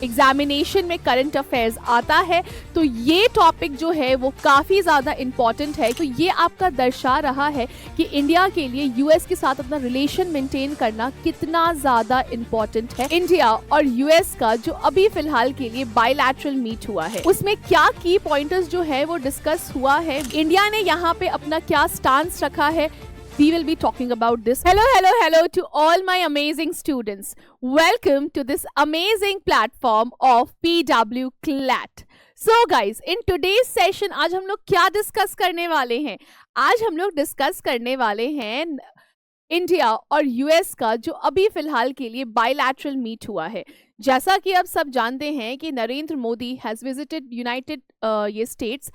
Examination में current affairs आता है तो ये टॉपिक जो है वो काफ़ी ज़्यादा इम्पॉर्टेंट है। तो ये आपका दर्शा रहा है कि इंडिया के लिए यूएस के साथ अपना रिलेशन मेंटेन करना कितना ज़्यादा इम्पॉर्टेंट है। इंडिया और यूएस का जो अभी फिलहाल के लिए बायलैटरल मीट हुआ है उसमें क्या की पॉइंटर्स जो है वो डिस्कस हुआ है, इंडिया ने यहाँ पे अपना क्या स्टांस रखा है, we will be talking about this. Hello to all my amazing students. Welcome to this amazing platform of PW CLAT. So guys, in today's session आज हम लोग क्या डिस्कस करने वाले हैं? आज हम लोग डिस्कस करने वाले हैं इंडिया और यूएस का जो अभी फिलहाल के लिए बायलैटरल मीट हुआ है। जैसा कि आप सब जानते हैं कि Narendra Modi has visited United ये स्टेट्स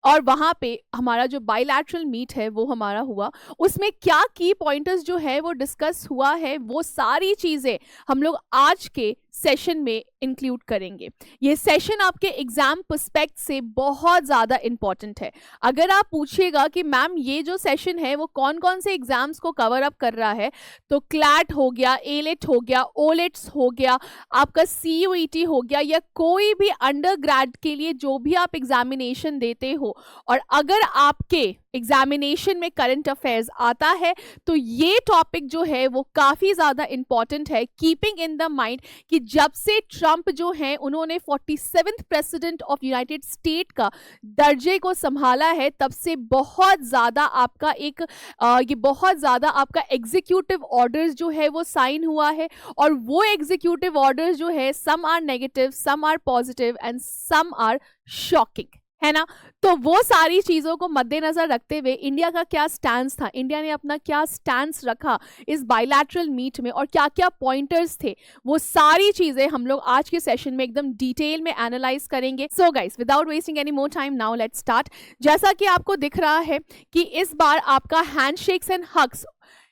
और वहाँ पे हमारा जो बायलैटरल मीट है वो हमारा हुआ। उसमें क्या की पॉइंटर्स जो है वो डिस्कस हुआ है, वो सारी चीज़ें हम लोग आज के सेशन में इंक्लूड करेंगे। ये सेशन आपके एग्जाम पर्सपेक्ट से बहुत ज़्यादा इम्पॉर्टेंट है। अगर आप पूछिएगा कि मैम ये जो सेशन है वो कौन कौन से एग्जाम्स को कवर अप कर रहा है, तो क्लैट हो गया, एलेट हो गया, ओलेट्स हो गया, आपका CUET हो गया, या कोई भी अंडर ग्रेड के लिए जो भी आप एग्जामिनेशन देते हो और अगर आपके एग्जामिनेशन में करंट अफेयर्स आता है तो ये टॉपिक जो है वो काफ़ी ज़्यादा इम्पॉर्टेंट है। कीपिंग इन द माइंड कि जब से ट्रंप जो है उन्होंने 47th president of United state का दर्जे को संभाला है, तब से बहुत ज़्यादा आपका ये बहुत ज़्यादा आपका एग्जीक्यूटिव ऑर्डर्स जो है वो साइन हुआ है। और वो एग्जीक्यूटिव ऑर्डर्स जो है some are negative, some are positive and some are shocking, है ना। तो वो सारी चीज़ों को मद्देनज़र रखते हुए इंडिया का क्या स्टैंस था, इंडिया ने अपना क्या स्टैंस रखा इस बायलैटरल मीट में और क्या क्या पॉइंटर्स थे, वो सारी चीज़ें हम लोग आज के सेशन में एकदम डिटेल में एनालाइज करेंगे। So guys, without wasting any more time, now let's start. जैसा कि आपको दिख रहा है कि इस बार आपका handshakes and hugs,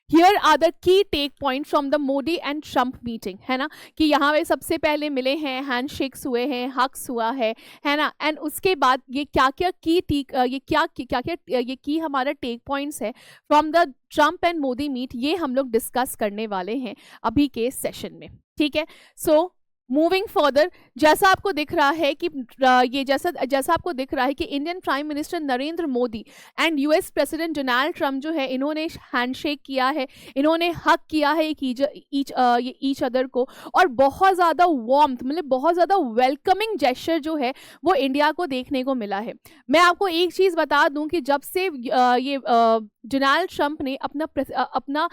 here are the key take point from the Modi and Trump meeting, है ना, कि यहाँ पे सबसे पहले मिले हैं, हैंडशेक्स हुए हैं, हक्स हुआ है ना। एंड उसके बाद ये क्या की हमारा टेक पॉइंट्स है from the Trump and Modi meet, ये हम लोग डिस्कस करने वाले हैं अभी के सेशन में, ठीक है। सो मूविंग फर्दर, जैसा आपको दिख रहा है कि जैसा आपको दिख रहा है कि Indian prime minister Narendra Modi and US president Donald Trump जो है इन्होंने हैंडशेक किया है, इन्होंने हक किया है ईच अदर को, और बहुत ज़्यादा वार्मथ, मतलब बहुत ज़्यादा वेलकमिंग जेस्चर जो है वो इंडिया को देखने को मिला है। मैं आपको एक चीज़ बता दूं कि जब से ये डोनाल्ड ट्रंप ने अपना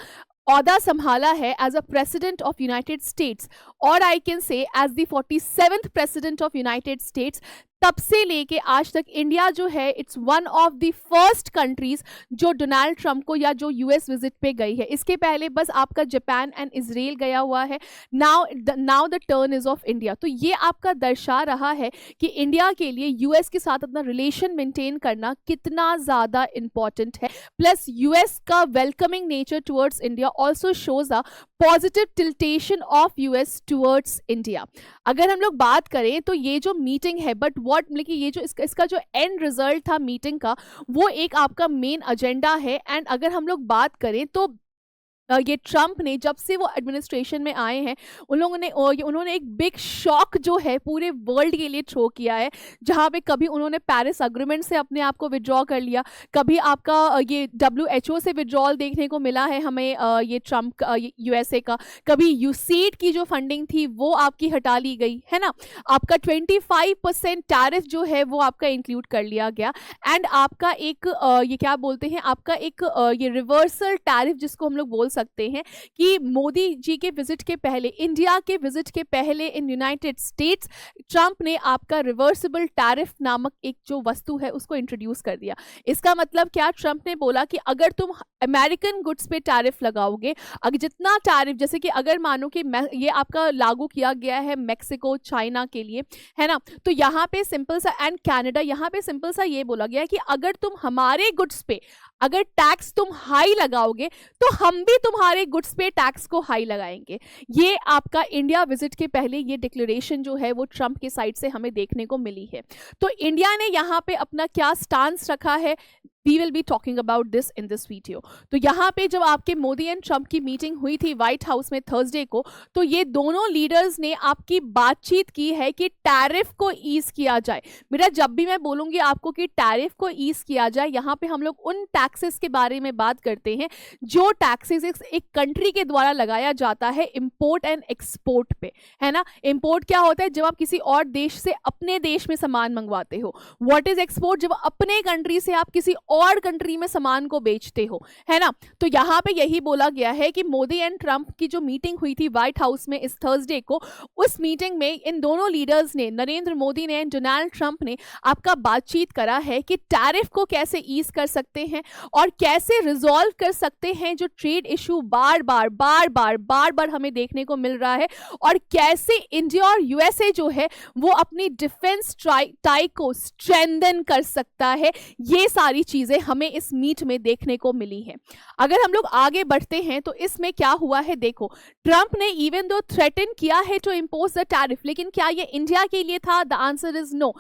औहदा संभाला है as a president of United States, और I can say as the 47th president of United States, तब से लेके आज तक इंडिया जो है it's one of the first countries जो डोनाल्ड ट्रंप को या जो यूएस विजिट पे गई है। इसके पहले बस आपका जापान एंड इजराइल गया हुआ है। Now the turn is of India. तो ये आपका दर्शा रहा है कि इंडिया के लिए यूएस के साथ अपना रिलेशन मेंटेन करना कितना ज़्यादा इम्पॉर्टेंट है। प्लस यूएस का welcoming nature towards India also shows a positive tiltation of US towards India. अगर हम लोग बात करें तो ये जो मीटिंग है, बट मतलब कि ये जो इसका जो एंड रिजल्ट था मीटिंग का, वो एक आपका मेन एजेंडा है। एंड अगर हम लोग बात करें तो ये ट्रंप ने जब से वो एडमिनिस्ट्रेशन में आए हैं उन्होंने एक बिग शॉक जो है पूरे वर्ल्ड के लिए थ्रो किया है, जहाँ पे कभी उन्होंने पेरिस अग्रीमेंट से अपने आप को विड्रॉ कर लिया, कभी आपका ये WHO से विड्रॉल देखने को मिला है हमें ये ट्रंप USA का, कभी यूसीड की जो फंडिंग थी वो आपकी हटा ली गई, है ना, आपका 25% टैरिफ जो है वो आपका इंक्लूड कर लिया गया। एंड आपका एक ये क्या बोलते हैं, आपका एक ये रिवर्सल टैरिफ जिसको हम लोग बोल सकते हैं कि मोदी जी के विजिट के पहले, इंडिया के विजिट के पहले इन यूनाइटेड स्टेट्स, ट्रंप ने आपका रिवर्सिबल टैरिफ नामक एक जो वस्तु है उसको इंट्रोड्यूस कर दिया। इसका मतलब क्या, ट्रंप ने बोला कि अगर तुम अमेरिकन गुड्स पे टैरिफ लगाओगे, अगर जितना टैरिफ, जैसे कि अगर मानो कि ये आपका लागू किया गया है मैक्सिको, चाइना के लिए, है ना, तो यहाँ पे सिंपल सा, एंड कनाडा, यहाँ पे सिंपल सा ये बोला गया है कि अगर तुम हमारे गुड्स पे अगर टैक्स तुम हाई लगाओगे तो हम भी तुम्हारे गुड्स पे टैक्स को हाई लगाएंगे। ये आपका इंडिया विजिट के पहले ये डिक्लेरेशन जो है वो ट्रंप की साइड से हमें देखने को मिली है। तो इंडिया ने यहाँ पे अपना क्या स्टांस रखा है, we will be talking about this in this video. तो यहाँ पे जब आपके मोदी एंड ट्रंप की मीटिंग हुई थी व्हाइट हाउस में थर्सडे को, तो ये दोनों लीडर्स ने आपकी बातचीत की है कि टैरिफ को ईज किया जाए। मेरा जब भी मैं बोलूंगी आपको कि टैरिफ को ईज किया जाए, यहाँ पे हम लोग उन टैक्सेस के बारे में बात करते हैं जो टैक्सेस एक कंट्री के द्वारा लगाया जाता है इंपोर्ट एंड एक्सपोर्ट पे, है ना। इंपोर्ट क्या होता है? जब आप किसी और देश से अपने देश में सामान मंगवाते हो। What is export? जब अपने कंट्री से आप किसी और कंट्री में सामान को बेचते हो, है ना। तो यहाँ पे यही बोला गया है कि मोदी एंड ट्रंप की जो मीटिंग हुई थी व्हाइट हाउस में इस थर्सडे को, उस मीटिंग में इन दोनों लीडर्स ने, नरेंद्र मोदी ने, डोनाल्ड ट्रंप ने आपका बातचीत करा है कि टैरिफ को कैसे ईज कर सकते हैं और कैसे रिजॉल्व कर सकते हैं जो ट्रेड इशू बार बार हमें देखने को मिल रहा है, और कैसे इंडिया और यूएसए जो है वो अपनी डिफेंस टाई को स्ट्रेंथन कर सकता है। ये सारी चीजें हमें इस मीट में देखने को मिली है। अगर हम लोग आगे बढ़ते हैं तो इसमें क्या हुआ है, देखो, ट्रंप ने इवन दो थ्रेटन किया है टू इम्पोज द टैरिफ, लेकिन क्या ये इंडिया के लिए था? The answer is no.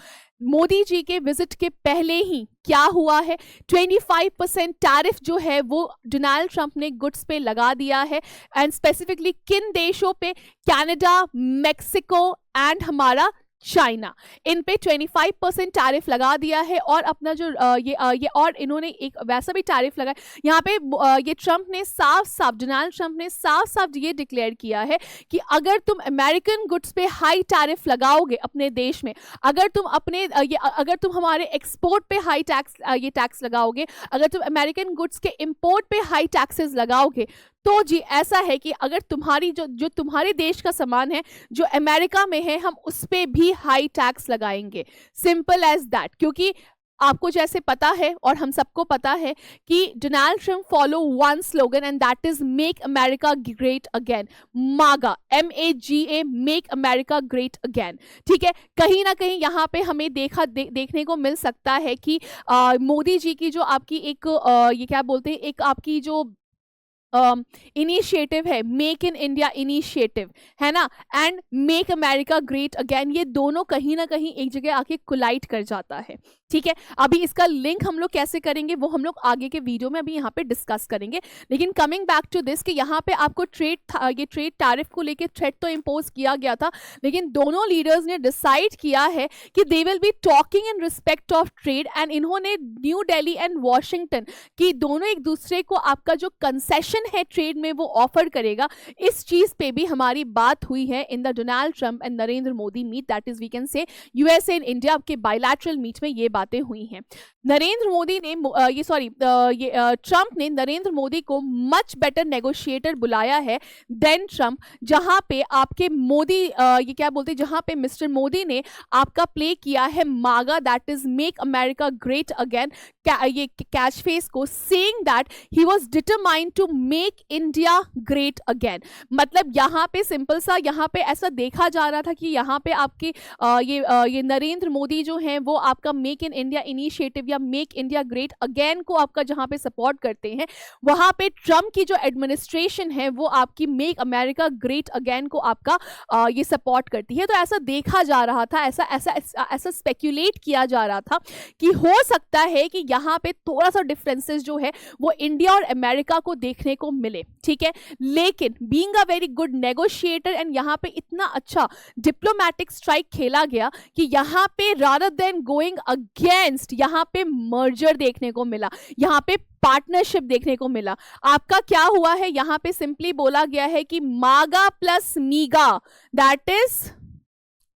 Modi ji के विजिट के पहले ही क्या हुआ है, 25% टैरिफ जो है वो डोनाल्ड ट्रंप ने गुड्स पे लगा दिया है। एंड स्पेसिफिकली किन देशों पे? कनाडा, मेक्सिको एंड हमारा चाइना, इन पे 25% टैरिफ लगा दिया है। और अपना जो ये और इन्होंने एक वैसा भी टैरिफ लगाया यहाँ पे। ये ट्रंप ने डोनाल्ड ट्रंप ने साफ साफ ये डिक्लेयर किया है कि अगर तुम अमेरिकन गुड्स पे हाई टैरिफ लगाओगे अपने देश में, अगर तुम हमारे एक्सपोर्ट पे हाई टैक्स लगाओगे, अगर तुम अमेरिकन गुड्स के इंपोर्ट पे हाई टैक्सेस लगाओगे, तो जी ऐसा है कि अगर तुम्हारी जो तुम्हारे देश का सामान है जो अमेरिका में है, हम उस पे भी हाई टैक्स लगाएंगे। Simple as that. क्योंकि आपको जैसे पता है और हम सबको पता है कि Donald Trump follow one slogan and that is make America great again. मागा, MAGA, make America great again. ठीक है, कहीं ना कहीं यहाँ पे हमें देखने को मिल सकता है कि मोदी जी की जो आपकी एक ये क्या बोलते हैं, एक आपकी जो इनिशिएटिव है, मेक इन इंडिया इनिशिएटिव, है ना, and make America great again, ये दोनों कहीं ना कहीं एक जगह आके कोलाइड कर जाता है। ठीक है, अभी इसका लिंक हम लोग कैसे करेंगे वो हम लोग आगे के वीडियो में अभी यहाँ पे डिस्कस करेंगे। लेकिन कमिंग बैक टू दिस कि यहाँ पे आपको ये ट्रेड टैरिफ को लेके थ्रेट तो इम्पोज किया गया था, लेकिन दोनों लीडर्स ने डिसाइड किया है कि they will be talking in respect of trade. And इन्होंने न्यू दिल्ली एंड वॉशिंगटन की दोनों एक दूसरे को आपका जो कंसेशन है ट्रेड में वो ऑफर करेगा। इस चीज पे भी हमारी बात हुई है in the Donald Trump and Narendra Modi meet, that is we can say USA and India के बायलैटरल मीट में ये बातें हुई हैं। नरेंद्र मोदी ने ट्रंप ने नरेंद्र मोदी को मच बेटर नेगोशिएटर बुलाया है देन ट्रंप, जहां पे आपके मोदी ये क्या बोलते हैं, जहां पे मिस्टर मोदी ने आपका प्ले किया है MAGA, that is make America great again, ये कैच फेस को, saying that he was determined to make India great again. मतलब यहाँ पे सिंपल सा, यहाँ पे ऐसा देखा जा रहा था कि यहाँ पे आपके ये नरेंद्र मोदी जो हैं वो आपका मेक इन इंडिया इनिशिएटिव या मेक इंडिया ग्रेट अगेन को आपका जहाँ पे सपोर्ट करते हैं, वहाँ पे ट्रंप की जो एडमिनिस्ट्रेशन है वो आपकी मेक अमेरिका ग्रेट अगेन को आपका ये सपोर्ट करती है। तो ऐसा देखा जा रहा था, ऐसा स्पेक्यूलेट किया जा रहा था कि हो सकता है कि यहाँ पे थोड़ा सा डिफरेंसेस जो है वो इंडिया और अमेरिका को देखने को मिले। ठीक है, लेकिन being a very good negotiator and यहाँ पे इतना अच्छा डिप्लोमेटिक स्ट्राइक खेला गया कि यहाँ पे रादर देन गोइंग अगेंस्ट, यहाँ पे मर्जर देखने को मिला, यहाँ पे पार्टनरशिप देखने को मिला। आपका क्या हुआ है, यहाँ पे सिंपली बोला गया है कि मागा plus मीगा, that is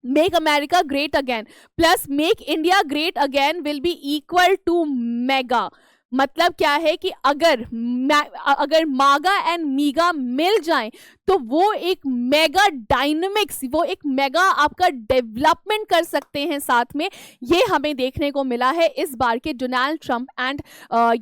make America great again plus make India great again will be equal to mega. मतलब क्या है कि अगर मागा एंड मीगा मिल जाएं तो वो एक मेगा डायनामिक्स, वो एक मेगा आपका डेवलपमेंट कर सकते हैं साथ में। ये हमें देखने को मिला है इस बार के डोनाल्ड ट्रंप एंड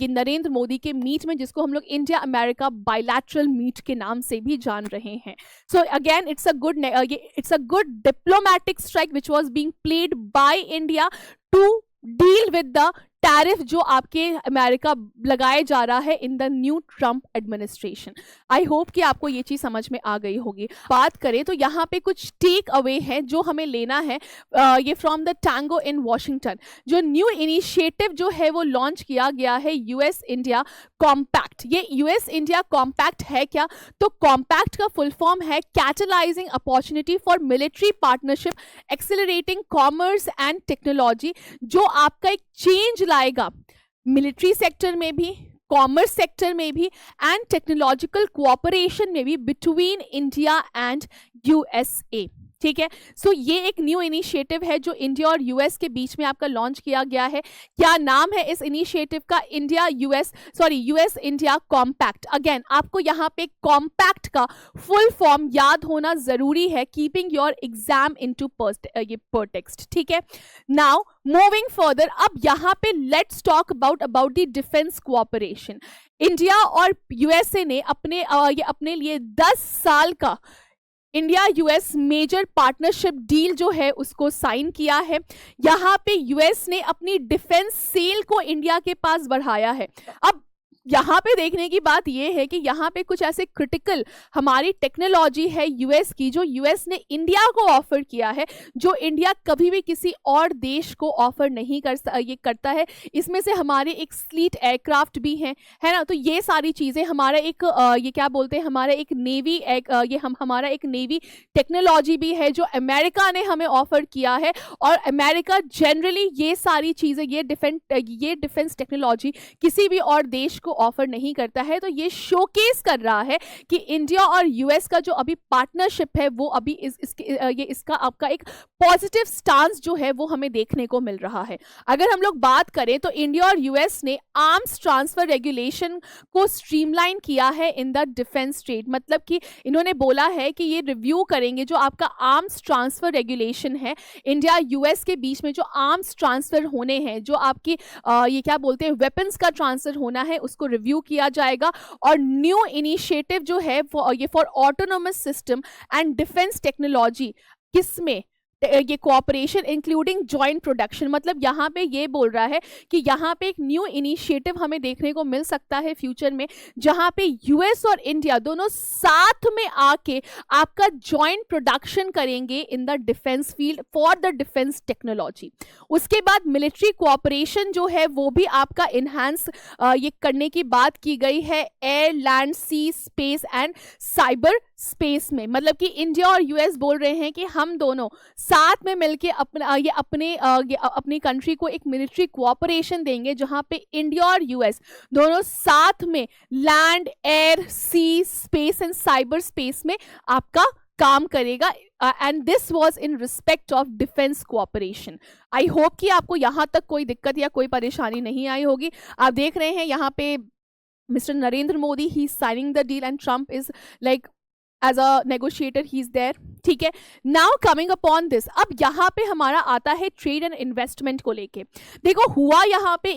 ये नरेंद्र मोदी के मीट में, जिसको हम लोग इंडिया अमेरिका बायलैटरल मीट के नाम से भी जान रहे हैं। So again it's a good diplomatic strike which was being played by India to deal with the tariff जो आपके अमेरिका लगाया जा रहा है in the new Trump administration. I hope कि आपको ये चीज समझ में आ गई होगी। बात करें तो यहाँ पे कुछ टेक अवे है जो हमें लेना है, ये from the tango in Washington. जो न्यू इनिशिएटिव जो है वो लॉन्च किया गया है यूएस इंडिया कॉम्पैक्ट। ये यूएस इंडिया कॉम्पैक्ट है क्या? तो कॉम्पैक्ट का फुल फॉर्म है catalysing opportunity for military partnership accelerating commerce and technology, जो आपका एक चेंज लाएगा मिलिट्री सेक्टर में भी, कॉमर्स सेक्टर में भी एंड टेक्नोलॉजिकल कोऑपरेशन में भी बिटवीन इंडिया एंड यूएसए। ठीक है, सो ये एक न्यू इनिशिएटिव है जो इंडिया और यूएस के बीच में आपका लॉन्च किया गया है। क्या नाम है इस इनिशिएटिव का? US India compact. अगेन आपको यहाँ पे कॉम्पैक्ट का फुल फॉर्म याद होना जरूरी है, keeping your exam into pretext. ठीक है, नाउ मूविंग फर्दर, अब यहाँ पे let's talk about the defence cooperation. India और यूएसए ने अपने लिए 10 साल का India US major partnership deal जो है उसको साइन किया है। यहाँ पे यूएस ने अपनी डिफेंस सेल को इंडिया के पास बढ़ाया है। अब यहाँ पे देखने की बात ये है कि यहाँ पे कुछ ऐसे क्रिटिकल हमारी टेक्नोलॉजी है यूएस की, जो यूएस ने इंडिया को ऑफर किया है, जो इंडिया कभी भी किसी और देश को ऑफर नहीं करता है। इसमें से हमारे एक स्लीट एयरक्राफ्ट भी हैं, है ना। तो ये सारी चीज़ें हमारा एक ये क्या बोलते हैं, हमारा एक नेवी हमारा एक नेवी टेक्नोलॉजी भी है जो अमेरिका ने हमें ऑफर किया है। और अमेरिका जनरली ये सारी चीज़ें, ये डिफेंस टेक्नोलॉजी किसी भी और देश को ऑफर नहीं करता है। तो ये शोकेस कर रहा है कि इंडिया और यूएस का जो अभी पार्टनरशिप है वो अभी इसका आपका एक पॉजिटिव स्टांस जो है वो हमें देखने को मिल रहा है। अगर हम लोग बात करें तो इंडिया और यूएस ने आर्म्स ट्रांसफर रेगुलेशन को स्ट्रीमलाइन किया है इन द डिफेंस ट्रेड। मतलब कि इन्होंने बोला है कि ये रिव्यू करेंगे जो आपका आर्म्स ट्रांसफर रेगुलेशन है इंडिया यूएस के बीच में, जो आर्म्स ट्रांसफर होने हैं, जो आपकी ये क्या बोलते हैं वेपन्स का ट्रांसफर होना है, उसको रिव्यू किया जाएगा। और न्यू इनिशिएटिव जो है ये for autonomous system and defence technology, किसमें ये कोऑपरेशन इंक्लूडिंग जॉइंट प्रोडक्शन। मतलब यहाँ पे ये बोल रहा है कि यहाँ पे एक न्यू इनिशिएटिव हमें देखने को मिल सकता है फ्यूचर में, जहाँ पे यूएस और इंडिया दोनों साथ में आके आपका जॉइंट प्रोडक्शन करेंगे in the defence field for the defence technology. उसके बाद मिलिट्री कोऑपरेशन जो है वो भी आपका इनहांस ये करने की बात की गई है air, land, sea, space and cyber space में। मतलब कि इंडिया और यूएस बोल रहे हैं कि हम दोनों साथ में मिलके अपनी कंट्री को एक मिलिट्री कोऑपरेशन देंगे, जहां पे इंडिया और यूएस दोनों साथ में land, air, sea, space and cyber space में आपका काम करेगा। And this was in respect of defence cooperation. I hope कि आपको यहाँ तक कोई दिक्कत या कोई परेशानी नहीं आई होगी। आप देख रहे हैं यहाँ पे mister Narendra Modi he is signing the deal and Trump is like as a negotiator he is there। ठीक है, नाउ कमिंग अपॉन दिस, अब यहाँ पे हमारा आता है ट्रेड एंड इन्वेस्टमेंट को लेके। देखो हुआ यहाँ पे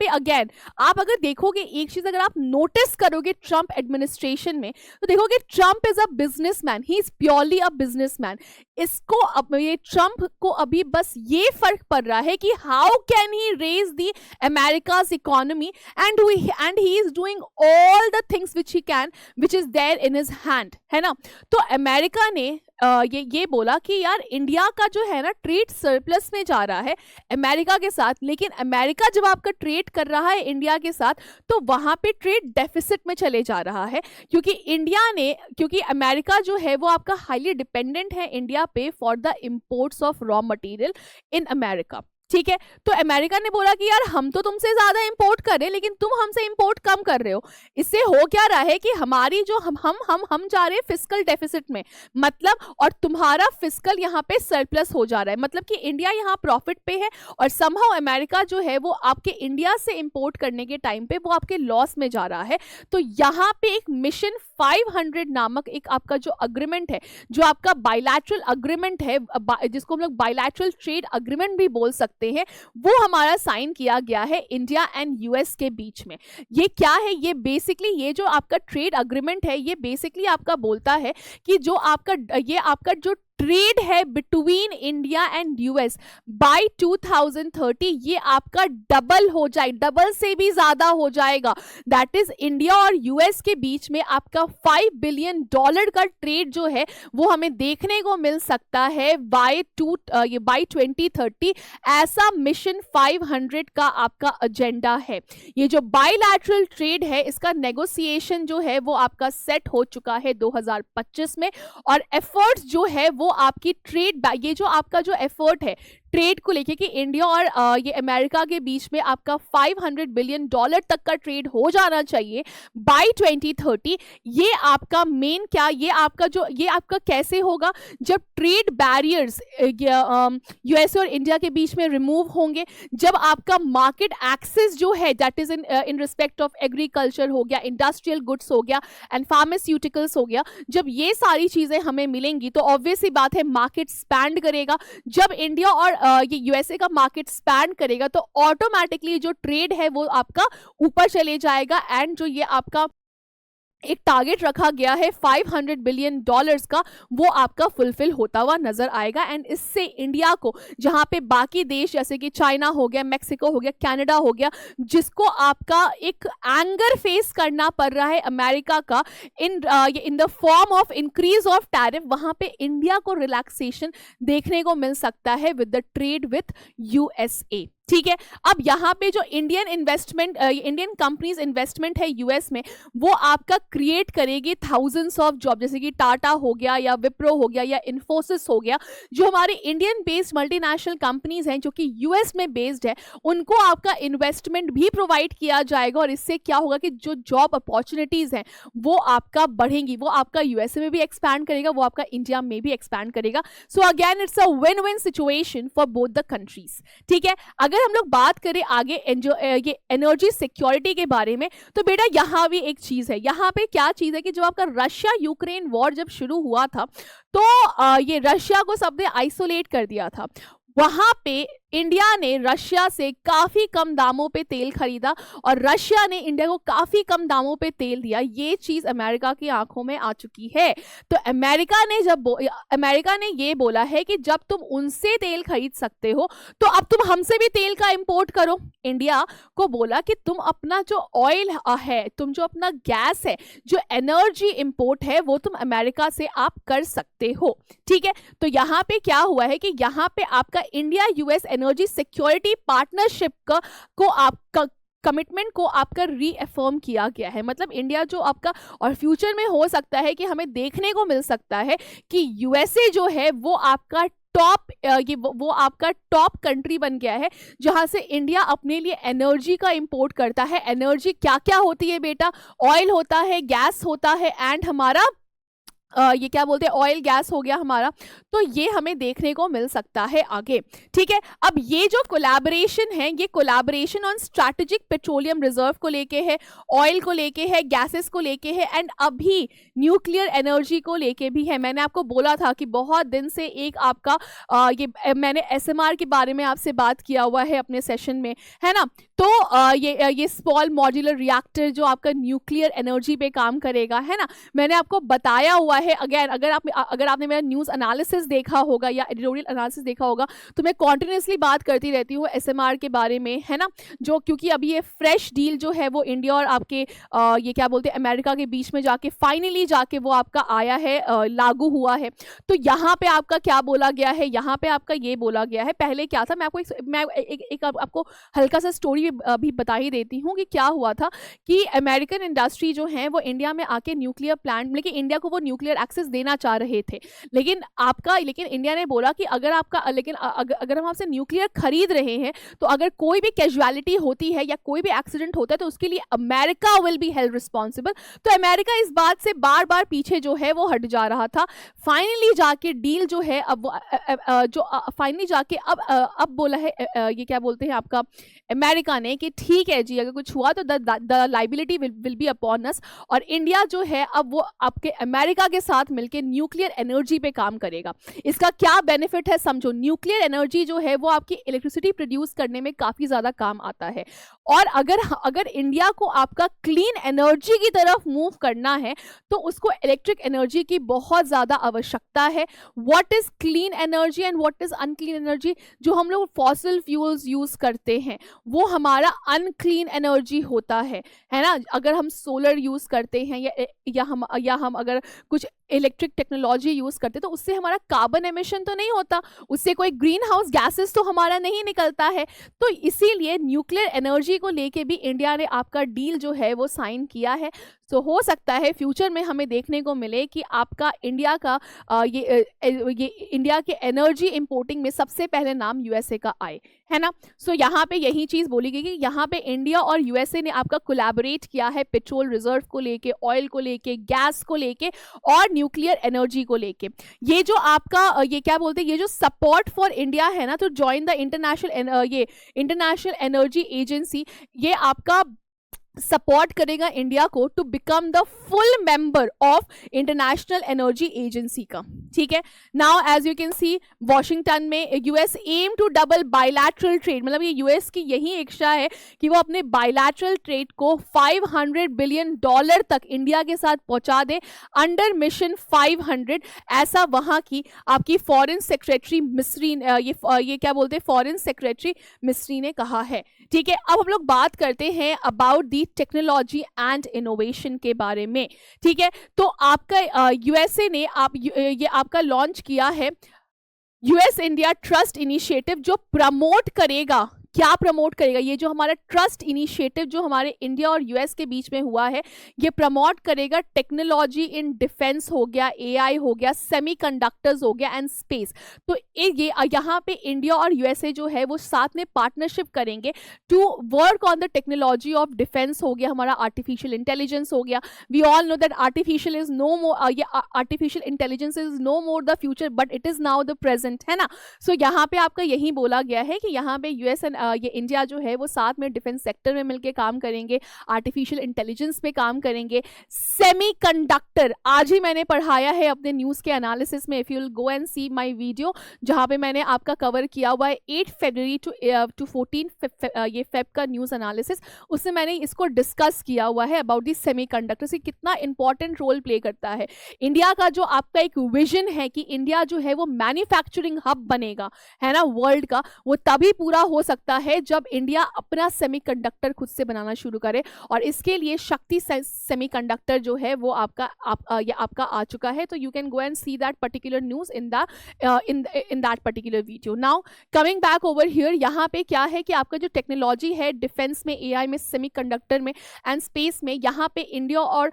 अगेन आप अगर देखोगे एक चीज, अगर आप नोटिस करोगे ट्रम्प एडमिनिस्ट्रेशन में, तो देखोगे Trump is a businessman, he is purely a businessman. इसको अब ये ट्रम्प को अभी बस ये फर्क पड़ रहा है कि how can he raise the America's economy and he is doing all the things which he can which is there in his hand, है ना। तो अमेरिका ने ये बोला कि यार इंडिया का जो है ना ट्रेड सरप्लस में जा रहा है अमेरिका के साथ, लेकिन अमेरिका जब आपका ट्रेड कर रहा है इंडिया के साथ तो वहां पे ट्रेड डेफिसिट में चले जा रहा है, क्योंकि अमेरिका जो है वो आपका हाईली डिपेंडेंट है इंडिया पे for the imports of raw material in America. ठीक है, तो अमेरिका ने बोला कि यार हम तो तुमसे ज्यादा इंपोर्ट कर रहे हैं लेकिन तुम हमसे इंपोर्ट कम कर रहे हो। इससे हो क्या रहा है कि हमारी जो हम जा रहे हैं फिस्कल डेफिसिट में, मतलब, और तुम्हारा फिस्कल यहाँ पे सरप्लस हो जा रहा है, मतलब कि इंडिया यहाँ प्रॉफिट पे है और समहाउ अमेरिका जो है वो आपके इंडिया से इंपोर्ट करने के टाइम पे वो आपके लॉस में जा रहा है। तो यहाँ पे एक मिशन 500 नामक एक आपका जो अग्रीमेंट है, जो आपका बायलैटरल अग्रीमेंट है, जिसको हम लोग बायलैटरल ट्रेड अग्रीमेंट भी बोल सकते हैं, वो हमारा साइन किया गया है इंडिया एंड यूएस के बीच में। ये क्या है? ये बेसिकली ये जो आपका ट्रेड अग्रीमेंट है ये बेसिकली आपका बोलता है कि जो आपका जो ट्रेड है between India and US by 2030 ये आपका डबल हो जाए, डबल से भी ज्यादा हो जाएगा। दैट इज इंडिया और यूएस के बीच में आपका $5 बिलियन का ट्रेड जो है वो हमें देखने को मिल सकता है बाय 2030। ऐसा मिशन 500 का आपका एजेंडा है। ये जो बायलैटरल ट्रेड है इसका नेगोशिएशन जो है वो आपका सेट हो चुका है 2025 में, और एफर्ट्स जो है वो आपकी ट्रेड, ये जो आपका जो एफर्ट है ट्रेड को लेके कि इंडिया और ये अमेरिका के बीच में आपका $500 बिलियन तक का ट्रेड हो जाना चाहिए बाय 2030। ये आपका मेन क्या, ये आपका कैसे होगा जब ट्रेड बैरियर्स यूएस और इंडिया के बीच में रिमूव होंगे, जब आपका मार्केट एक्सेस जो है that is in respect of agriculture हो गया, इंडस्ट्रियल गुड्स हो गया एंड फार्मास्यूटिकल्स हो गया, जब ये सारी चीजें हमें मिलेंगी तो ऑब्वियस ही बात है मार्केट एक्सपैंड करेगा। जब इंडिया और ये यूएसए का मार्केट एक्सपैंड करेगा तो ऑटोमेटिकली जो ट्रेड है वो आपका ऊपर चले जाएगा, एंड जो ये आपका एक टारगेट रखा गया है $500 बिलियन का वो आपका फुलफिल होता हुआ नजर आएगा। एंड इससे इंडिया को, जहां पे बाकी देश जैसे कि चाइना हो गया, मैक्सिको हो गया, कनाडा हो गया, जिसको आपका एक एंगर फेस करना पड़ रहा है अमेरिका का in the form of increase of tariff, वहां पे इंडिया को रिलैक्सेशन देखने को मिल सकता है with the trade with USA. ठीक है, अब यहाँ पे जो इंडियन कंपनीज इन्वेस्टमेंट है यूएस में वो आपका क्रिएट करेगी थाउजेंड्स ऑफ जॉब, जैसे कि टाटा हो गया या विप्रो हो गया या इन्फोसिस हो गया, जो हमारी इंडियन बेस्ड मल्टीनेशनल कंपनीज हैं जो कि यूएस में बेस्ड है, उनको आपका इन्वेस्टमेंट भी प्रोवाइड किया जाएगा। और इससे क्या होगा कि जो जॉब अपॉर्चुनिटीज हैं वो आपका बढ़ेंगी, वो आपका यूएसए में भी एक्सपैंड करेगा, वो आपका इंडिया में भी एक्सपैंड करेगा। सो again it's a win win situation for both the countries. ठीक है, अगर हम लोग बात करें आगे ये एनर्जी सिक्योरिटी के बारे में, तो बेटा यहाँ भी एक चीज है, यहाँ पे क्या चीज है कि जब आपका रशिया यूक्रेन वॉर जब शुरू हुआ था तो ये रशिया को सबने आइसोलेट कर दिया था। वहां पे इंडिया ने रशिया से काफी कम दामों पे तेल खरीदा और रशिया ने इंडिया को काफी कम दामों पे तेल दिया। ये चीज अमेरिका की आंखों में आ चुकी है। तो अमेरिका ने ये बोला है कि जब तुम उनसे तेल खरीद सकते हो तो अब तुम हमसे भी तेल का इंपोर्ट करो। इंडिया को बोला कि तुम अपना जो ऑयल है, तुम जो अपना गैस है, जो एनर्जी इंपोर्ट है वो तुम अमेरिका से आप कर सकते हो। ठीक है, तो यहाँ पे क्या हुआ है कि यहाँ पे आपका India US energy security partnership को आपका कमिटमेंट को आपका रीअफर्म किया गया है। मतलब इंडिया जो आपका, और फ्यूचर में हो सकता है कि हमें देखने को मिल सकता है कि यूएसए जो है वो आपका वो आपका टॉप कंट्री बन गया है जहां से इंडिया अपने लिए एनर्जी का इंपोर्ट करता है। एनर्जी क्या क्या होती है बेटा? ऑयल होता है, गैस होता है, एंड हमारा ये क्या बोलते हैं, ऑयल गैस हो गया हमारा। तो ये हमें देखने को मिल सकता है आगे। ठीक है, अब ये जो कोलैबोरेशन है, ये collaboration on strategic petroleum reserve को लेके है, ऑयल को लेके है, गैसेस को लेके है, एंड अभी न्यूक्लियर एनर्जी को लेके भी है। मैंने आपको बोला था कि बहुत दिन से एक आपका मैंने एसएमआर के बारे में आपसे बात किया हुआ है अपने सेशन में, है ना। तो ये स्मॉल मॉड्यूलर रिएक्टर जो आपका न्यूक्लियर एनर्जी पे काम करेगा, है ना, मैंने आपको बताया हुआ है। अगेन अगर आपने मेरा न्यूज़ एनालिसिस देखा होगा या एडिटोरियल एनालिसिस देखा होगा तो मैं कॉन्टिन्यूसली बात करती रहती हूँ एसएमआर के बारे में, है ना, जो क्योंकि अभी ये फ्रेश डील जो है वो इंडिया और आपके ये क्या बोलते हैं अमेरिका के बीच में जाके फाइनली जाके वो आपका आया है, लागू हुआ है। तो यहाँ पे आपका क्या बोला गया है, यहाँ पे आपका ये बोला गया है, पहले क्या था मैं आपको आपको हल्का सा स्टोरी भी बता ही देती हूँ कि क्या हुआ था कि अमेरिकन इंडस्ट्री जो है वो इंडिया में आके न्यूक्लियर प्लांट, लेकिन इंडिया को वो न्यूक्लियर एक्सेस देना चाह रहे थे, लेकिन इंडिया ने बोला कि अगर हम आपसे न्यूक्लियर खरीद रहे हैं तो अगर कोई भी कैजुअलिटी होती है या कोई भी एक्सीडेंट होता है तो उसके लिए America will be held responsible. तो अमेरिका इस बात से बार बार पीछे जो है वो हट जा रहा था। फाइनली जाके डील जो है अब फाइनली जाके अब बोला है ये क्या बोलते हैं आपका अमेरिका माने कि ठीक है जी, अगर कुछ हुआ तो the liability will be upon us, और इंडिया जो है अब वो आपके अमेरिका के साथ मिलकर न्यूक्लियर एनर्जी पे काम करेगा। इसका क्या बेनिफिट है समझो, न्यूक्लियर एनर्जी जो है वो आपकी इलेक्ट्रिसिटी प्रोड्यूस करने में काफी ज्यादा काम आता है, और अगर इंडिया को आपका क्लीन एनर्जी की तरफ मूव करना है तो उसको इलेक्ट्रिक एनर्जी की बहुत ज्यादा आवश्यकता है। What is clean energy and what is unclean energy? जो हम लोग फॉसिल फ्यूल्स यूज करते हैं वो हमारा अनक्लीन एनर्जी होता है ना। अगर हम सोलर यूज करते हैं या हम अगर कुछ इलेक्ट्रिक टेक्नोलॉजी यूज करते हैं तो उससे हमारा कार्बन एमिशन तो नहीं होता, उससे कोई ग्रीन हाउस गैसेस तो हमारा नहीं निकलता है। तो इसीलिए न्यूक्लियर एनर्जी को लेके भी इंडिया ने आपका डील जो है वो साइन किया है। तो हो सकता है फ्यूचर में हमें देखने को मिले कि आपका इंडिया का ये इंडिया के एनर्जी इंपोर्टिंग में सबसे पहले नाम यूएसए का आए, है ना। सो यहाँ पे यही चीज बोली गई कि यहाँ पे इंडिया और यूएसए ने आपका कोलैबोरेट किया है पेट्रोल रिजर्व को लेके, ऑयल को लेके, गैस को लेके और न्यूक्लियर एनर्जी को लेके। ये जो आपका ये क्या बोलते हैं, ये जो सपोर्ट फॉर इंडिया है ना, तो join the international energy agency, ये आपका सपोर्ट करेगा इंडिया को to become the full member of international energy agency का। ठीक है, now as you can see Washington में US aim to double bilateral trade, मतलब ये यूएस की यही इच्छा है कि वो अपने बायलैटरल ट्रेड को $500 बिलियन तक इंडिया के साथ पहुंचा दे अंडर मिशन 500। ऐसा वहां की आपकी फॉरेन सेक्रेटरी मिस्री ये क्या बोलते हैं, फॉरेन सेक्रेटरी मिस्री ने कहा है। ठीक है, अब हम लोग बात करते हैं about the technology and innovation के बारे में। ठीक है, तो आपका यूएसए ने ये आपका लॉन्च किया है यूएस इंडिया ट्रस्ट इनिशिएटिव, जो प्रमोट करेगा, क्या प्रमोट करेगा, ये जो हमारा ट्रस्ट इनिशिएटिव जो हमारे इंडिया और यूएस के बीच में हुआ है, ये प्रमोट करेगा टेक्नोलॉजी इन डिफेंस हो गया, एआई हो गया, सेमीकंडक्टर्स हो गया एंड स्पेस। तो ये यहाँ पे इंडिया और यूएसए जो है वो साथ में पार्टनरशिप करेंगे to work on the technology of defence हो गया, हमारा आर्टिफिशियल इंटेलिजेंस हो गया। We all know that artificial intelligence is no more the future but it is now the present, है ना। सो यहाँ पे आपका यही बोला गया है कि यहाँ पे यूएस एंड ये इंडिया जो है वो साथ में डिफेंस सेक्टर में मिलकर काम करेंगे, आर्टिफिशियल इंटेलिजेंस पे काम करेंगे, सेमीकंडक्टर। आज ही मैंने पढ़ाया है अपने न्यूज़ के एनालिसिस में, if you will go and see my video, जहां पे मैंने आपका कवर किया हुआ है 8 फरवरी टू 14 ये फेब का न्यूज़ एनालिसिस, उससे मैंने इसको डिस्कस किया हुआ है अबाउट दी सेमीकंडक्टर से कितना इंपॉर्टेंट रोल प्ले करता है। इंडिया का जो आपका एक विजन है कि इंडिया जो है वो मैन्युफैक्चरिंग हब बनेगा, है ना, वर्ल्ड का, वो तभी पूरा हो सकता है जब इंडिया अपना सेमीकंडक्टर खुद से बनाना शुरू करे। और इसके लिए शक्ति सेमीकंडक्टर जो है वो आपका आ चुका है। तो you can go and see that particular news in that particular video. Now coming back over here, यहाँ पे क्या है कि आपका जो टेक्नोलॉजी है डिफेंस में, एआई में, सेमीकंडक्टर में एंड स्पेस में, यहाँ पे इंडिया और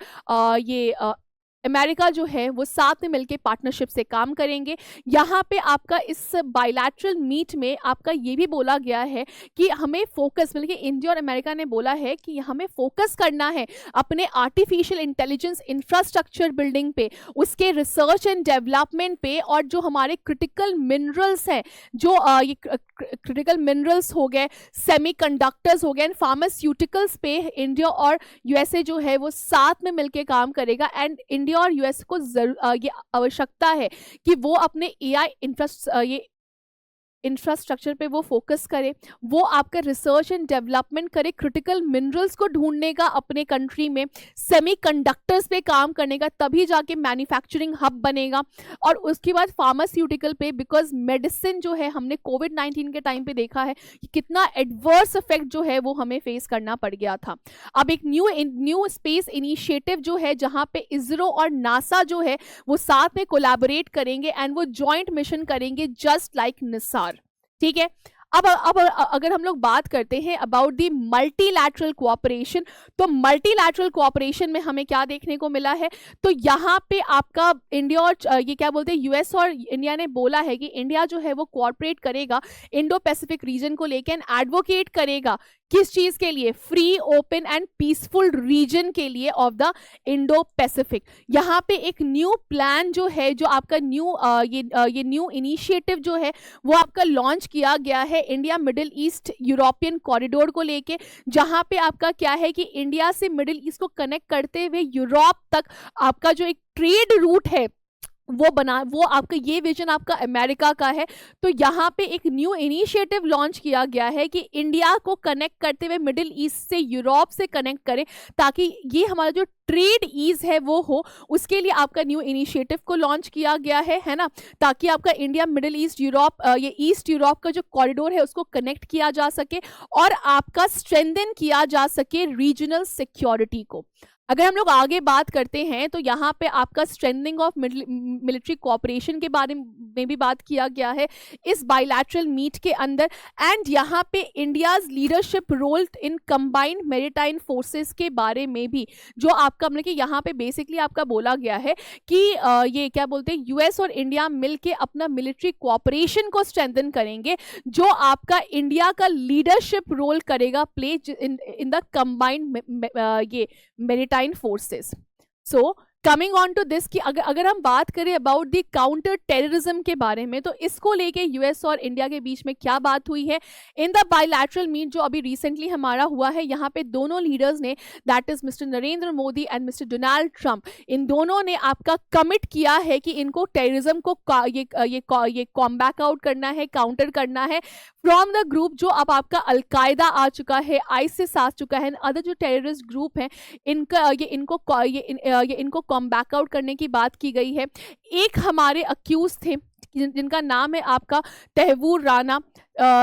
अमेरिका जो है वो साथ में मिलकर पार्टनरशिप से काम करेंगे। यहाँ पे आपका इस बायलैटरल मीट में आपका ये भी बोला गया है कि हमें फोकस, मतलब कि इंडिया और अमेरिका ने बोला है कि हमें फोकस करना है अपने आर्टिफिशियल इंटेलिजेंस इंफ्रास्ट्रक्चर बिल्डिंग पे, उसके रिसर्च एंड डेवलपमेंट पे, और जो हमारे क्रिटिकल मिनरल्स हैं, जो ये क्रिटिकल मिनरल्स हो गए, सेमीकंडक्टर्स हो गए एंड फार्मास्यूटिकल्स पे इंडिया और यूएसए जो है वो साथ में मिलकर काम करेगा। एंड इंडिया और यूएस को ये आवश्यकता है कि वो अपने एआई इंफ्रास्ट्रक्चर पे वो फोकस करे, वो आपका रिसर्च एंड डेवलपमेंट करे, क्रिटिकल मिनरल्स को ढूंढने का अपने कंट्री में, सेमीकंडक्टर्स पे काम करने का, तभी जाके मैन्युफैक्चरिंग हब बनेगा। और उसके बाद फार्मास्यूटिकल पे, बिकॉज मेडिसिन जो है हमने कोविड-19 के टाइम पे देखा है कि कितना एडवर्स इफेक्ट जो है वो हमें फेस करना पड़ गया था। अब एक न्यू स्पेस इनिशिएटिव जो है, जहाँ पे इसरो और नासा जो है वो साथ में कोलैबोरेट करेंगे एंड वो जॉइंट मिशन करेंगे जस्ट लाइक निसार। ठीक है, अब अगर हम लोग बात करते हैं अबाउट दी मल्टीलैटरल कोऑपरेशन, तो मल्टीलैटरल कोऑपरेशन में हमें क्या देखने को मिला है, तो यहाँ पे आपका इंडिया और ये क्या बोलते हैं, यूएस और इंडिया ने बोला है कि इंडिया जो है वो कोऑपरेट करेगा इंडो पैसिफिक रीजन को लेकर एंड एडवोकेट करेगा किस चीज के लिए? Free, open and peaceful region के लिए ऑफ द इंडो पैसिफिक। यहाँ पे एक न्यू प्लान जो है, जो आपका ये न्यू इनिशिएटिव जो है वो आपका लॉन्च किया गया है India middle east European corridor को लेके, जहाँ पे आपका क्या है कि इंडिया से मिडिल ईस्ट को कनेक्ट करते हुए यूरोप तक आपका जो एक ट्रेड रूट है वो आपका, ये विजन आपका अमेरिका का है। तो यहाँ पे एक न्यू इनिशिएटिव लॉन्च किया गया है कि इंडिया को कनेक्ट करते हुए मिडिल ईस्ट से यूरोप से कनेक्ट करें, ताकि ये हमारा जो ट्रेड ईज है वो हो। उसके लिए आपका न्यू इनिशिएटिव को लॉन्च किया गया है ना, ताकि आपका इंडिया मिडिल ईस्ट यूरोप, ये ईस्ट यूरोप का जो कॉरिडोर है उसको कनेक्ट किया जा सके और आपका स्ट्रेंथन किया जा सके रीजनल सिक्योरिटी को। अगर हम लोग आगे बात करते हैं तो यहाँ पे आपका स्ट्रेंथनिंग ऑफ मिलिट्री कोऑपरेशन के बारे में भी बात किया गया है इस बायलैटरल मीट के अंदर, एंड यहाँ पे India's leadership role in combined maritime forces के बारे में भी, जो आपका मतलब कि यहाँ पे बेसिकली आपका बोला गया है कि ये क्या बोलते हैं, यूएस और इंडिया मिलके अपना मिलिट्री कोऑपरेशन को स्ट्रेंथन करेंगे, जो आपका इंडिया का लीडरशिप रोल करेगा प्ले इन द कंबाइंड ये maritime forces. So coming on to this कि अगर हम बात करें अबाउट द काउंटर टेररिज्म के बारे में, तो इसको लेके यूएस और इंडिया के बीच में क्या बात हुई है इन द बायलैटरल मीट जो अभी रिसेंटली हमारा हुआ है। यहाँ पे दोनों लीडर्स ने, that is mister Narendra Modi and mister Donald Trump, इन दोनों ने आपका कमिट किया है कि इनको टेररिज्म को ये कॉम्बैक आउट करना है, काउंटर करना है फ्रॉम द ग्रुप जो अब आपका अलकायदा आ चुका है, आईसिस आ चुका है, अदर जो टेररिस्ट ग्रुप है इनको कॉम्बैक आउट करने की बात की गई है। एक हमारे अक्यूज थे जिनका नाम है आपका तहवूर राना,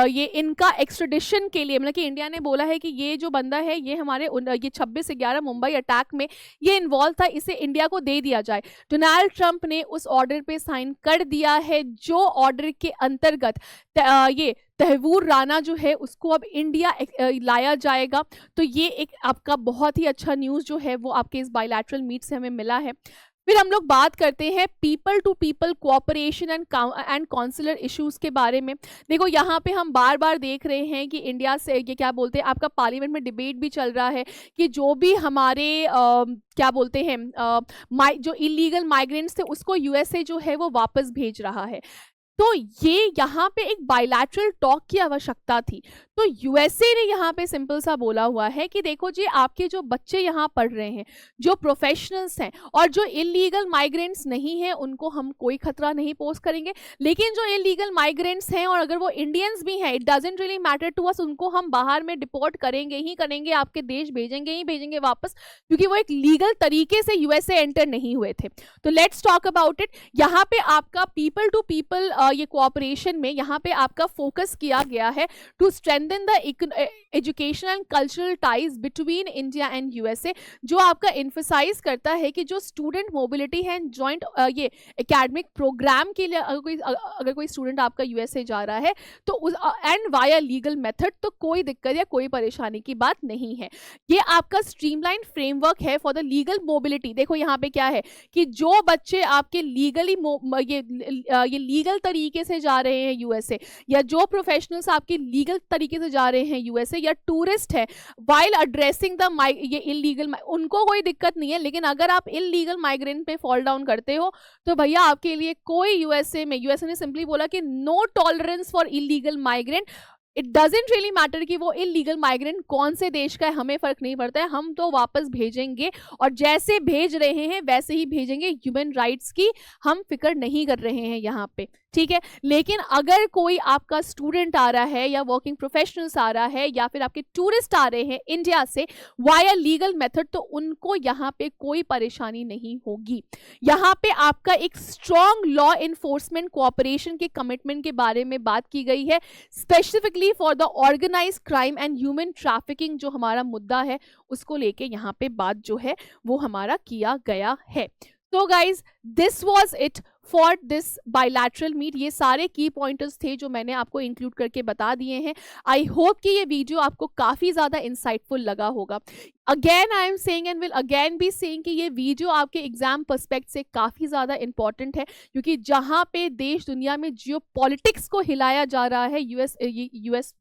ये इनका एक्स्ट्रेडिशन के लिए, मतलब कि इंडिया ने बोला है कि ये जो बंदा है ये हमारे ये 26/11 मुंबई अटैक में ये इन्वॉल्व था, इसे इंडिया को दे दिया जाए। डोनाल्ड ट्रंप ने उस ऑर्डर पे साइन कर दिया है, जो ऑर्डर के अंतर्गत ये तहवूर राना जो है उसको अब इंडिया लाया जाएगा। तो ये एक आपका बहुत ही अच्छा न्यूज़ जो है वो आपके इस बायलैटरल मीट से हमें मिला है। फिर हम लोग बात करते हैं people to people cooperation and consular issues के बारे में। देखो यहाँ पे हम बार बार देख रहे हैं कि इंडिया से ये क्या बोलते हैं, आपका पार्लियामेंट में डिबेट भी चल रहा है कि जो भी हमारे क्या बोलते हैं जो इलीगल माइग्रेंट्स थे उसको यूएसए जो है वो वापस भेज रहा है। तो ये यहाँ पे एक बायलैटरल टॉक की आवश्यकता थी। तो यूएसए ने यहाँ पे सिंपल सा बोला हुआ है कि देखो जी, आपके जो बच्चे यहाँ पढ़ रहे हैं, जो प्रोफेशनल्स हैं और जो इलीगल माइग्रेंट्स नहीं हैं, उनको हम कोई खतरा नहीं पोस्ट करेंगे, लेकिन जो इलीगल माइग्रेंट्स हैं और अगर वो इंडियंस भी हैं, it doesn't really matter to us, उनको हम बाहर में डिपोर्ट करेंगे ही करेंगे, आपके देश भेजेंगे ही भेजेंगे वापस, क्योंकि वो एक लीगल तरीके से यूएसए एंटर नहीं हुए थे। तो लेट्स टॉक अबाउट इट। यहाँ पे आपका पीपल टू पीपल ये कोऑपरेशन में यहाँ पे आपका फोकस किया गया है to strengthen the educational and cultural ties between India and USA, जो आपका एम्फसाइज करता है कि जो स्टूडेंट मोबिलिटी है जॉइंट ये एकेडमिक प्रोग्राम के लिए अगर कोई स्टूडेंट आपका यूएसए जा रहा है तो एंड वाया लीगल मेथड, तो कोई दिक्कत या कोई परेशानी की बात नहीं है। ये आपका स्ट्रीमलाइन फ्रेमवर्क है फॉर द लीगल मोबिलिटी। देखो यहाँ पे क्या है कि जो बच्चे आपके लीगली ये लीगल तरीके से जा रहे हैं यूएसए, या जो प्रोफेशनल्स आपके लीगल तरीके से जा रहे हैं यूएसए, या टूरिस्ट है वाइल एड्रेसिंग द ये इलीगल, उनको कोई दिक्कत नहीं है। लेकिन अगर आप इलीगल माइग्रेंट पे फॉल डाउन करते हो तो भैया आपके लिए कोई यूएसए ने सिंपली बोला कि no tolerance for illegal migrant. It doesn't really matter कि वो इलीगल माइग्रेंट कौन से देश का है, हमें फर्क नहीं पड़ता है, हम तो वापस भेजेंगे और जैसे भेज रहे हैं वैसे ही भेजेंगे। ह्यूमन राइट्स की हम फिक्र नहीं कर रहे हैं यहाँ पे, ठीक है। लेकिन अगर कोई आपका स्टूडेंट आ रहा है या वर्किंग प्रोफेशनल्स आ रहा है या फिर आपके टूरिस्ट आ रहे हैं इंडिया से वाया लीगल मेथड, तो उनको यहाँ पे कोई परेशानी नहीं होगी। यहाँ पे आपका एक स्ट्रॉन्ग लॉ इन्फोर्समेंट कोऑपरेशन के कमिटमेंट के बारे में बात की गई है, specifically for the organised crime and human trafficking, जो हमारा मुद्दा है उसको लेके यहाँ पे बात जो है वो हमारा किया गया है। तो guys, this was it for this bilateral meet. ये सारे की पॉइंटर्स थे जो मैंने आपको इंक्लूड करके बता दिए हैं। आई होप कि ये वीडियो आपको काफ़ी ज़्यादा इंसाइटफुल लगा होगा। Again I am saying and will again be saying कि ये वीडियो आपके एग्जाम पर्सपेक्ट से काफ़ी ज़्यादा इंपॉर्टेंट है, क्योंकि जहाँ पे देश दुनिया में जियो पॉलिटिक्स को हिलाया जा रहा है, यूएस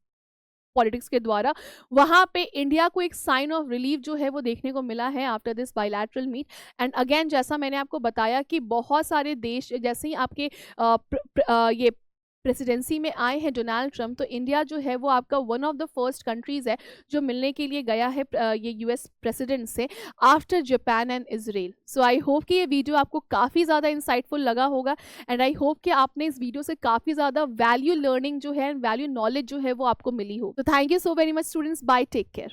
पॉलिटिक्स के द्वारा, वहाँ पे इंडिया को एक साइन ऑफ रिलीफ जो है वो देखने को मिला है after this bilateral meet. And again जैसा मैंने आपको बताया कि बहुत सारे देश जैसे ही आपके ये प्रेसिडेंसी में आए हैं डोनाल्ड ट्रंप, तो इंडिया जो है वो आपका one of the first countries है जो मिलने के लिए गया है ये यूएस प्रेसिडेंट से after Japan and Israel. So I hope कि ये वीडियो आपको काफ़ी ज़्यादा इंसाइटफुल लगा होगा एंड आई होप कि आपने इस वीडियो से काफ़ी ज़्यादा वैल्यू लर्निंग जो है, वैल्यू नॉलेज जो है वो आपको मिली हो। तो thank you so very much students, bye, take care.